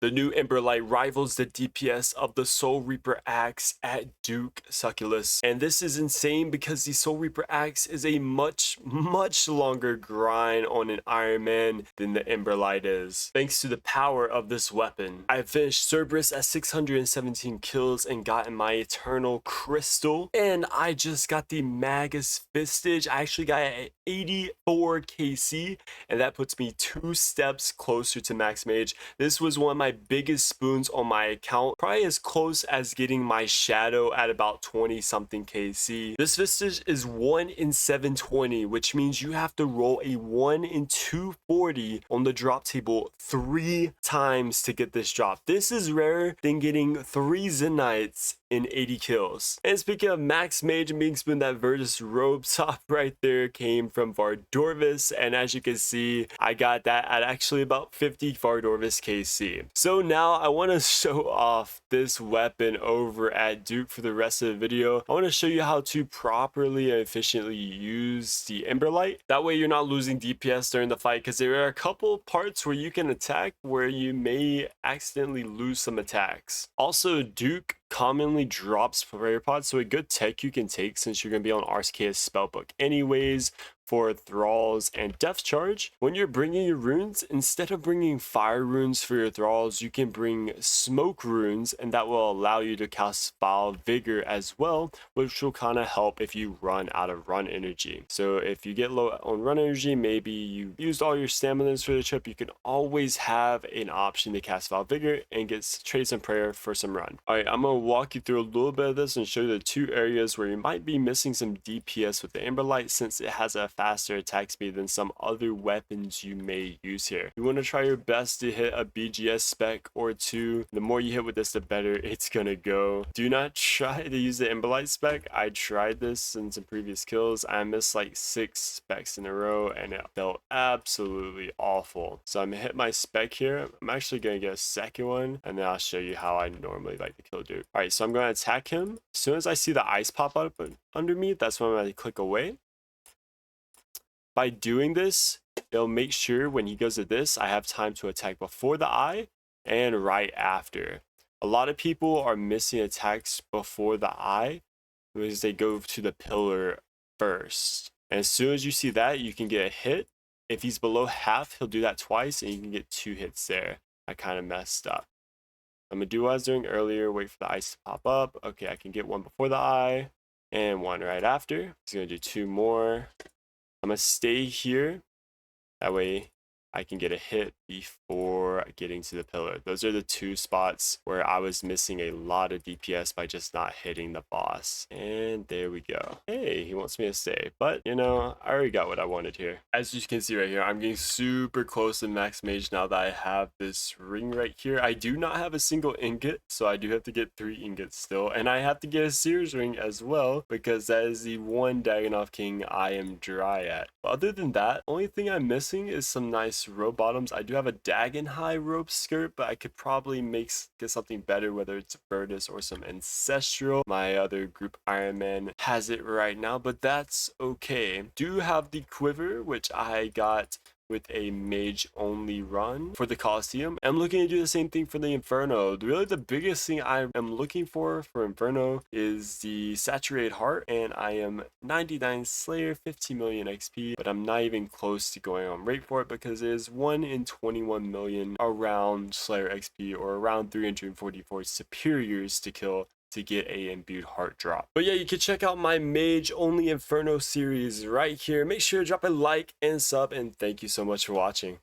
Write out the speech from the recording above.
The new Emberlight rivals the DPS of the Soul Reaper axe at Duke Succulus. And this is insane because the Soul Reaper axe is a much longer grind on an Ironman than the Emberlight is. Thanks to the power of this weapon, I finished Cerberus at 617 kills and gotten my Eternal Crystal. And I just got the Magus Vistage. I actually got it at 84 KC, and that puts me 2 steps closer to max mage. This was one of my biggest spoons on my account, probably as close as getting my shadow at about 20 something KC. This Vistage is 1 in 720, which means you have to roll a 1 in 240 on the drop table 3 times to get this drop. This is rarer than getting 3 Zenites in 80 kills. And speaking of max mage and being spooned, that Virtus robe top right there came from Vardorvis, and as you can see, I got that at actually about 50 Vardorvis KC. So now I want to show off this weapon over at Duke for the rest of the video. I want to show you how to properly and efficiently use the Emberlight. That way you're not losing DPS during the fight, because there are a couple parts where you can attack where you may accidentally lose some attacks. Also, Duke commonly drops prayer pods, so a good tech you can take, since you're going to be on Arceus spellbook anyways, for Thralls and Death Charge. When you're bringing your runes, instead of bringing fire runes for your Thralls, you can bring smoke runes, and that will allow you to cast Foul Vigor as well, which will kind of help if you run out of run energy. So if you get low on run energy, maybe you used all your staminas for the trip, you can always have an option to cast Foul Vigor and get trade some prayer for some run. Alright, I'm going to walk you through a little bit of this and show you the 2 areas where you might be missing some DPS with the Emberlight, since it has a faster attack speed than some other weapons you may use here. You want to try your best to hit a BGS spec or 2. The more you hit with this, the better it's gonna go. Do not try to use the Emberlight spec. I tried this in some previous kills. I missed like 6 specs in a row and it felt absolutely awful. So I'm gonna hit my spec here. I'm actually gonna get a second one, and then I'll show you how I normally like to kill Duke. Alright, so I'm gonna attack him. As soon as I see the ice pop up under me, that's when I'm gonna click away. By doing this, it'll make sure when he goes to this, I have time to attack before the eye and right after. A lot of people are missing attacks before the eye because they go to the pillar first. And as soon as you see that, you can get a hit. If he's below half, he'll do that twice, and you can get 2 hits there. I kind of messed up. I'm going to do what I was doing earlier, wait for the ice to pop up. Okay, I can get 1 before the eye and 1 right after. He's going to do 2 more. I'm going to stay here. That way I can get a hit before getting to the pillar. Those are the 2 spots where I was missing a lot of DPS by just not hitting the boss. And there we go. Hey, he wants me to stay. But, you know, I already got what I wanted here. As you can see right here, I'm getting super close to max mage now that I have this ring right here. I do not have a single ingot, so I do have to get 3 ingots still. And I have to get a Seer's ring as well, because that is the one Dagannoth King I am dry at. But other than that, only thing I'm missing is some nice robe bottoms. I do have a Dagon High robe skirt, but I could probably get something better, whether it's Virtus or some Ancestral. My other group Ironmen has it right now, but that's okay. Do have the quiver, which I got with a mage only run for the Coliseum. I'm looking to do the same thing for the Inferno. Really the biggest thing I am looking for Inferno is the Saturated Heart, and I am 99 Slayer, 15 million XP, but I'm not even close to going on rate for it because it is 1 in 21 million around Slayer XP, or around 344 superiors to kill to get a imbued heart drop. But yeah, you can check out my mage only Inferno series right here. Make sure to drop a like and sub, and thank you so much for watching.